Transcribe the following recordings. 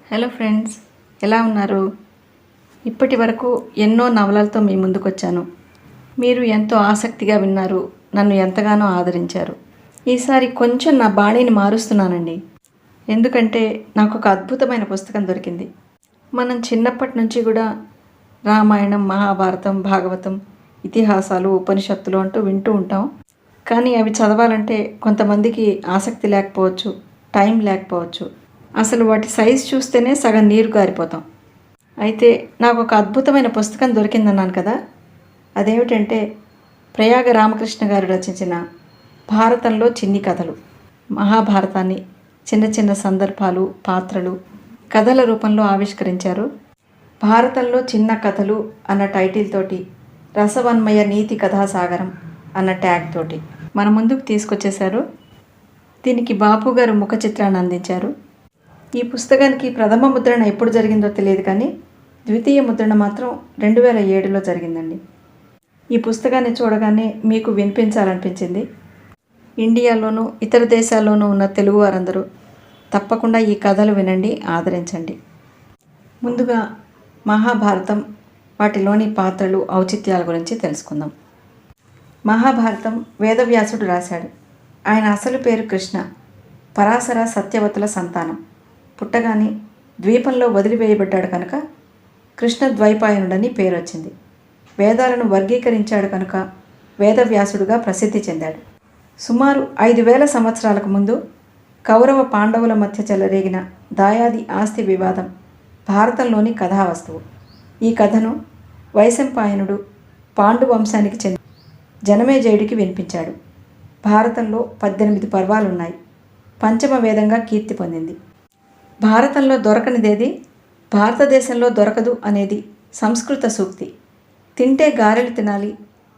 Hello friends, ఎలా ఉన్నారు? ఇప్పటి వరకు ఎన్నో నవలలతో మీ ముందుకు వచ్చాను. మీరు ఎంతో ఆసక్తిగా విన్నారు, నన్ను ఎంతగానో ఆదరించారు. ఈసారి కొంచెం నా బాణీని మారుస్తున్నానండి. ఎందుకంటే నాకు ఒక అద్భుతమైన పుస్తకం దొరికింది. మనం చిన్నప్పటి నుంచి కూడా రామాయణం, మహాభారతం, భాగవతం, ఇతిహాసాలు, ఉపనిషత్తులు అంటూ వింటూ ఉంటాం. కానీ అవి చదవాలంటే కొంతమందికి ఆసక్తి లేకపోవచ్చు, టైం లేకపోవచ్చు. అసలు వాటి సైజు చూస్తేనే సగం నీరు గారిపోతాం. అయితే నాకు ఒక అద్భుతమైన పుస్తకం దొరికిందన్నాను కదా. అదేమిటంటే ప్రయాగ రామకృష్ణ గారు రచించిన భారతంలో చిన్ని కథలు. మహాభారతాన్ని చిన్న చిన్న సందర్భాలు, పాత్రలు, కథల రూపంలో ఆవిష్కరించారు. భారతంలో చిన్న కథలు అన్న టైటిల్ తోటి రసవన్మయ నీతి కథాసాగరం అన్న ట్యాగ్ తోటి మన ముందుకు తీసుకొచ్చేశారు. దీనికి బాపు గారు ముఖ చిత్రాన్ని అందించారు. ఈ పుస్తకానికి ప్రథమ ముద్రణ ఎప్పుడు జరిగిందో తెలియదు, కానీ ద్వితీయ ముద్రణ మాత్రం 2007లో జరిగిందండి. ఈ పుస్తకాన్ని చూడగానే మీకు వినిపించాలనిపించింది. ఇండియాలోనూ ఇతర దేశాల్లోనూ ఉన్న తెలుగు వారందరూ తప్పకుండా ఈ కథలు వినండి, ఆదరించండి. ముందుగా మహాభారతం, వాటిలోని పాత్రలు, ఔచిత్యాల గురించి తెలుసుకుందాం. మహాభారతం వేదవ్యాసుడు రాశాడు. ఆయన అసలు పేరు కృష్ణ, పరాశర సత్యవతుల సంతానం. పుట్టగానే ద్వీపంలో వదిలివేయబడ్డాడు కనుక కృష్ణ ద్వైపాయనుడని పేరు వచ్చింది. వేదాలను వర్గీకరించాడు కనుక వేదవ్యాసుడుగా ప్రసిద్ధి చెందాడు. సుమారు 5000 సంవత్సరాలకు ముందు కౌరవ పాండవుల మధ్య చెలరేగిన దాయాది ఆస్తి వివాదం భారతంలోని కథావస్తువు. ఈ కథను వైశంపాయనుడు పాండు వంశానికి చెందిన జనమేజయుడికి వినిపించాడు. భారతంలో 18 పర్వాలున్నాయి. పంచమ వేదంగా కీర్తి పొందింది. భారతంలో దొరకనిదేది భారతదేశంలో దొరకదు అనేది సంస్కృత సూక్తి. తింటే గారెలు తినాలి,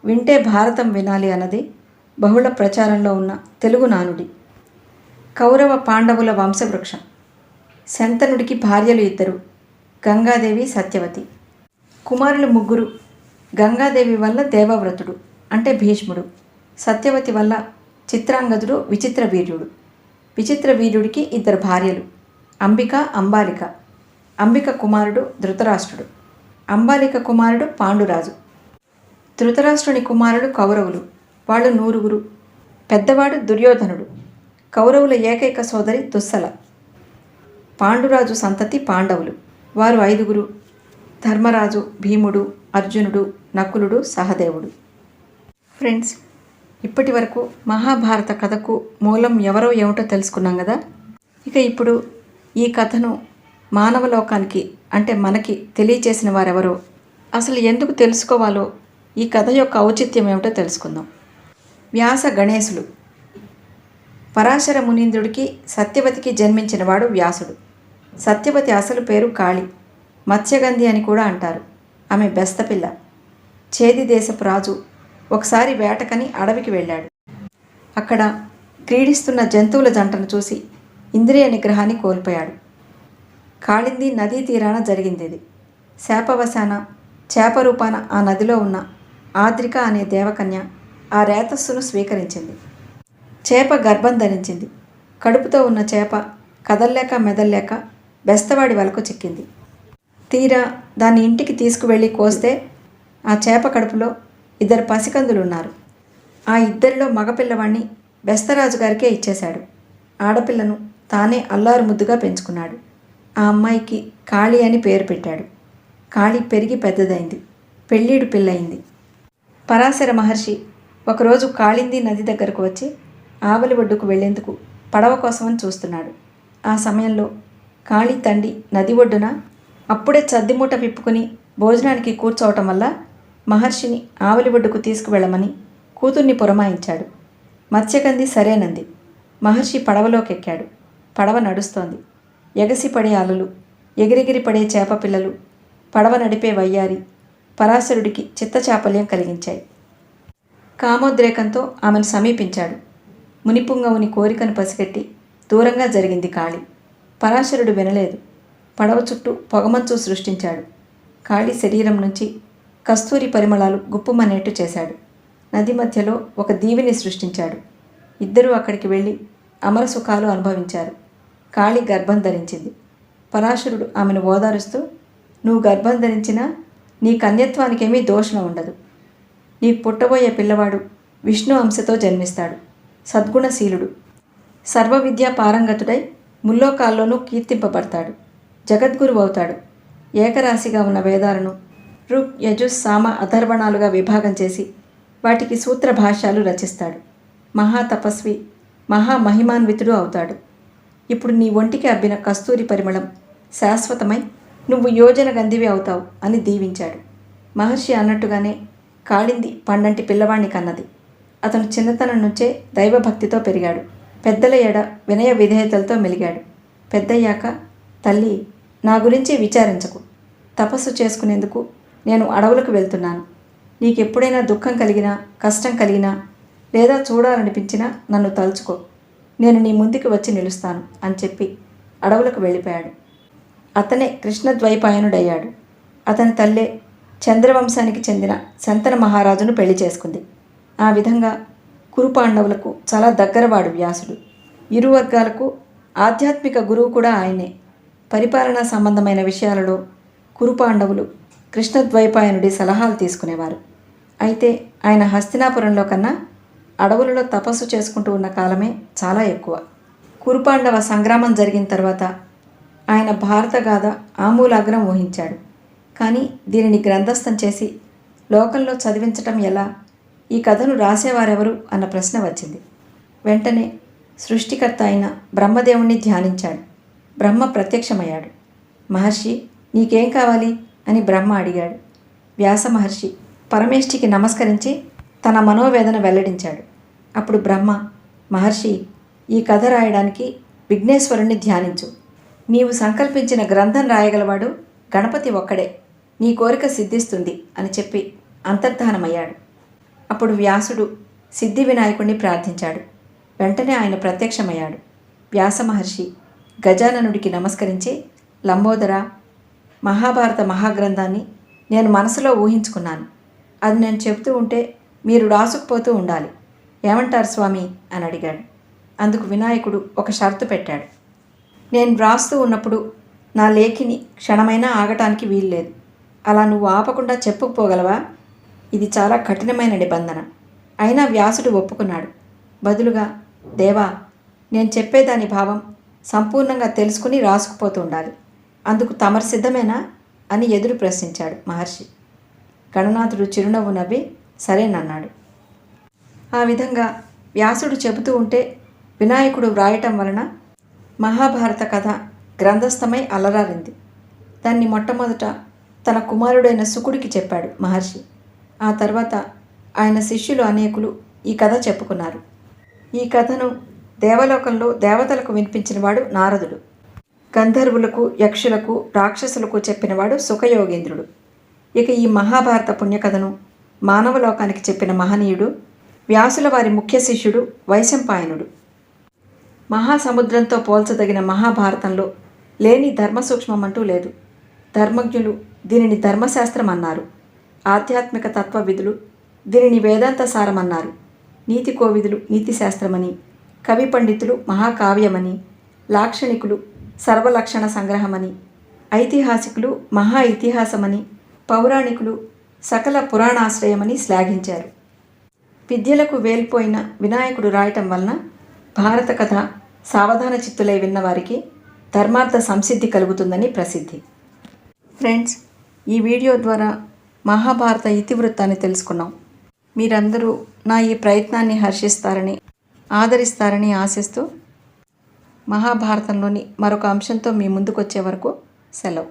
వింటే భారతం వినాలి అన్నది బహుళ ప్రచారంలో ఉన్న తెలుగు నానుడి. కౌరవ పాండవుల వంశవృక్షం. శంతనుడికి భార్యలు 2, గంగాదేవి, సత్యవతి. కుమారులు 3. గంగాదేవి వల్ల దేవవ్రతుడు అంటే భీష్ముడు, సత్యవతి వల్ల చిత్రాంగదుడు విచిత్ర వీర్యుడు. విచిత్ర వీర్యుడికి 2 భార్యలు, అంబిక, అంబాలిక. అంబిక కుమారుడు ధృతరాష్ట్రుడు, అంబాలిక కుమారుడు పాండురాజు. ధృతరాష్ట్రుని కుమారుడు కౌరవులు, వాళ్ళు 100. పెద్దవాడు దుర్యోధనుడు, కౌరవుల ఏకైక సోదరి దుస్సల. పాండురాజు సంతతి పాండవులు, వారు 5. ధర్మరాజు, భీముడు, అర్జునుడు, నకులుడు, సహదేవుడు. ఫ్రెండ్స్, ఇప్పటి వరకు మహాభారత కథకు మూలం ఎవరో ఏమిటో తెలుసుకున్నాం కదా. ఇక ఇప్పుడు ఈ కథను మానవ లోకానికి అంటే మనకి తెలియచేసిన వారెవరో, అసలు ఎందుకు తెలుసుకోవాలో, ఈ కథ యొక్క ఔచిత్యం ఏమిటో తెలుసుకుందాం. వ్యాస గణేశులు. పరాశర మునీంద్రుడికి సత్యవతికి జన్మించినవాడు వ్యాసుడు. సత్యవతి అసలు పేరు కాళి, మత్స్యగంధి అని కూడా అంటారు. ఆమె బెస్తపిల్ల. చేది దేశపు రాజు ఒకసారి వేటకని అడవికి వెళ్ళాడు. అక్కడ క్రీడిస్తున్న జంతువుల జంటను చూసి ఇంద్రియ నిగ్రహాన్ని కోల్పోయాడు. కాళింది నదీ తీరాన జరిగింది ఇది. శాపవశాన చేప రూపాన ఆ నదిలో ఉన్న ఆద్రిక అనే దేవకన్య ఆ రేతస్సును స్వీకరించింది. చేప గర్భం ధరించింది. కడుపుతో ఉన్న చేప కదల్లేక మెదల్లేక బెస్తవాడి వలకు చిక్కింది. తీరా దాన్ని ఇంటికి తీసుకువెళ్ళి కోస్తే ఆ చేప కడుపులో 2 పసికందులున్నారు. ఆ 2లో మగపిల్లవాణ్ణి బెస్తరాజు గారికే ఇచ్చేశాడు. ఆడపిల్లను తానే అల్లారు ముద్దుగా పెంచుకున్నాడు. ఆ అమ్మాయికి కాళీ అని పేరు పెట్టాడు. కాళీ పెరిగి పెద్దదైంది, పెళ్ళీడు పిల్లయింది. పరాశర మహర్షి ఒకరోజు కాళింది నది దగ్గరకు వచ్చి ఆవలి ఒడ్డుకు వెళ్లేందుకు పడవ కోసమని చూస్తున్నాడు. ఆ సమయంలో కాళీ తండ్రి నది ఒడ్డున అప్పుడే చద్దిమూట విప్పుకుని భోజనానికి కూర్చోవటం వల్ల మహర్షిని ఆవలి ఒడ్డుకు తీసుకువెళ్ళమని కూతుర్ని పురమాయించాడు. మత్స్యగంధి సరేనంది. మహర్షి పడవలోకెక్కాడు. పడవ నడుస్తోంది. ఎగసిపడే అలలు, ఎగిరెగిరి పడే చేప పిల్లలు, పడవ నడిపే వయ్యారి పరాశరుడికి చిత్తచాపల్యం కలిగించాయి. కామోద్రేకంతో ఆమెను సమీపించాడు. మునిపుంగవుని కోరికను పసిగట్టి దూరంగా జరిగింది కాళి. పరాశరుడు వినలేదు. పడవ చుట్టూ పొగమంచు సృష్టించాడు. కాళి శరీరం నుంచి కస్తూరి పరిమళాలు గుప్పుమనేట్టు చేశాడు. నది మధ్యలో ఒక దీవిని సృష్టించాడు. 2 అక్కడికి వెళ్ళి అమర సుఖాలు అనుభవించారు. కాళి గర్భం ధరించింది. పరాశరుడు ఆమెను ఓదారుస్తూ, నువ్వు గర్భం ధరించినా నీ కన్యత్వానికేమీ దోషణ ఉండదు. నీకు పుట్టబోయే పిల్లవాడు విష్ణు అంశతో జన్మిస్తాడు. సద్గుణశీలుడు, సర్వ విద్యా పారంగతుడై ముల్లోకాల్లోనూ కీర్తింపబడతాడు. జగద్గురువు అవుతాడు. ఏకరాశిగా ఉన్న వేదాలను ఋగ్, యజుస్, సామ, అథర్వణాలుగా విభాగం చేసి వాటికి సూత్ర భాష్యాలు రచిస్తాడు. మహాతపస్వి, మహామహిమాన్వితుడు అవుతాడు. ఇప్పుడు నీ ఒంటికి అబ్బిన కస్తూరి పరిమళం శాశ్వతమై నువ్వు యోజన గంధివి అవుతావు అని దీవించాడు. మహర్షి అన్నట్టుగానే కాళింది పండంటి పిల్లవాణ్ణి కన్నది. అతను చిన్నతనం నుంచే దైవభక్తితో పెరిగాడు. పెద్దల ఎడ వినయ విధేయతలతో మెలిగాడు. పెద్దయ్యాక, తల్లి, నా గురించి విచారించకు. తపస్సు చేసుకునేందుకు నేను అడవులకు వెళ్తున్నాను. నీకెప్పుడైనా దుఃఖం కలిగినా, కష్టం కలిగినా, లేదా చూడాలనిపించినా నన్ను తలుచుకో. నేను నీ ముందుకు వచ్చి నిలుస్తాను అని చెప్పి అడవులకు వెళ్ళిపోయాడు. అతనే కృష్ణద్వైపాయనుడయ్యాడు. అతని తల్లే చంద్రవంశానికి చెందిన శంతన మహారాజును పెళ్లి చేసుకుంది. ఆ విధంగా కురుపాండవులకు చాలా దగ్గరవాడు వ్యాసుడు. ఇరు వర్గాలకు ఆధ్యాత్మిక గురువు కూడా ఆయనే. పరిపాలనా సంబంధమైన విషయాలలో కురుపాండవులు కృష్ణద్వైపాయనుడి సలహాలు తీసుకునేవారు. అయితే ఆయన హస్తినాపురంలో కన్నా అడవులలో తపస్సు చేసుకుంటూ ఉన్న కాలమే చాలా ఎక్కువ. కురుపాండవ సంగ్రామం జరిగిన తర్వాత ఆయన భారతగాథ ఆమూలాగ్రం ఊహించాడు. కానీ దీనిని గ్రంథస్థం చేసి లోకంలో చదివించటం ఎలా, ఈ కథను రాసేవారెవరు అన్న ప్రశ్న వచ్చింది. వెంటనే సృష్టికర్త అయిన బ్రహ్మదేవుణ్ణి ధ్యానించాడు. బ్రహ్మ ప్రత్యక్షమయ్యాడు. మహర్షి, నీకేం కావాలి అని బ్రహ్మ అడిగాడు. వ్యాస మహర్షి పరమేష్ఠికి నమస్కరించి తన మనోవేదన వెల్లడించాడు. అప్పుడు బ్రహ్మ, మహర్షి, ఈ కథ రాయడానికి విఘ్నేశ్వరుణ్ణి ధ్యానించు. నీవు సంకల్పించిన గ్రంథం రాయగలవాడు గణపతి ఒక్కడే. నీ కోరిక సిద్ధిస్తుంది అని చెప్పి అంతర్ధానమయ్యాడు. అప్పుడు వ్యాసుడు సిద్ధి వినాయకుడిని ప్రార్థించాడు. వెంటనే ఆయన ప్రత్యక్షమయ్యాడు. వ్యాస మహర్షి గజాననుడికి నమస్కరించి, లంబోదర, మహాభారత మహాగ్రంథాన్ని నేను మనసులో ఊహించుకున్నాను. అది నేను చెబుతూ ఉంటే మీరు రాసుకుపోతూ ఉండాలి. ఏమంటారు స్వామి అని అడిగాడు. అందుకు వినాయకుడు ఒక షరతు పెట్టాడు. నేను వ్రాస్తూ ఉన్నప్పుడు నా లేఖిని క్షణమైనా ఆగటానికి వీల్లేదు. అలా నువ్వు ఆపకుండా చెప్పుకుపోగలవా? ఇది చాలా కఠినమైన నిబంధన. అయినా వ్యాసుడు ఒప్పుకున్నాడు. బదులుగా, దేవా, నేను చెప్పేదాని భావం సంపూర్ణంగా తెలుసుకుని రాసుకుపోతూ ఉండాలి. అందుకు తమరు సిద్ధమేనా అని ఎదురు ప్రశ్నించాడు మహర్షి. గణనాథుడు చిరునవ్వు నవ్వి సరేనన్నాడు. ఆ విధంగా వ్యాసుడు చెబుతూ ఉంటే వినాయకుడు వ్రాయటం వలన మహాభారత కథ గ్రంథస్థమై అలరారింది. దాన్ని మొట్టమొదట తన కుమారుడైన శుకుడికి చెప్పాడు మహర్షి. ఆ తర్వాత ఆయన శిష్యులు అనేకులు ఈ కథ చెప్పుకున్నారు. ఈ కథను దేవలోకంలో దేవతలకు వినిపించినవాడు నారదుడు. గంధర్వులకు, యక్షులకు, రాక్షసులకు చెప్పినవాడు సుఖయోగేంద్రుడు. ఇక ఈ మహాభారత పుణ్యకథను మానవలోకానికి చెప్పిన మహనీయుడు వ్యాసుల వారి ముఖ్య శిష్యుడు వైశంపాయనుడు. మహాసముద్రంతో పోల్చదగిన మహాభారతంలో లేని ధర్మసూక్ష్మం అంటూ లేదు. ధర్మజ్ఞులు దీనిని ధర్మశాస్త్రం అన్నారు. ఆధ్యాత్మిక తత్వవిధులు దీనిని వేదాంత సారమన్నారు. నీతి కోవిదులు నీతిశాస్త్రమని, కవి పండితులు మహాకావ్యమని, లాక్షణికులు సర్వలక్షణ సంగ్రహమని, ఐతిహాసికులు మహా ఇతిహాసమని, పౌరాణికులు సకల పురాణాశ్రయమని శ్లాఘించారు. విద్యలకు వేల్పోయిన వినాయకుడు రాయటం వలన భారత కథ సావధాన చిత్తులై విన్నవారికి ధర్మార్థ సంసిద్ధి కలుగుతుందని ప్రసిద్ధి. ఫ్రెండ్స్, ఈ వీడియో ద్వారా మహాభారత ఇతివృత్తాన్ని తెలుసుకున్నాం. మీరందరూ నా ఈ ప్రయత్నాన్ని హర్షిస్తారని, ఆదరిస్తారని ఆశిస్తూ మహాభారతంలోని మరొక అంశంతో మీ ముందుకు వచ్చే వరకు సెలవు.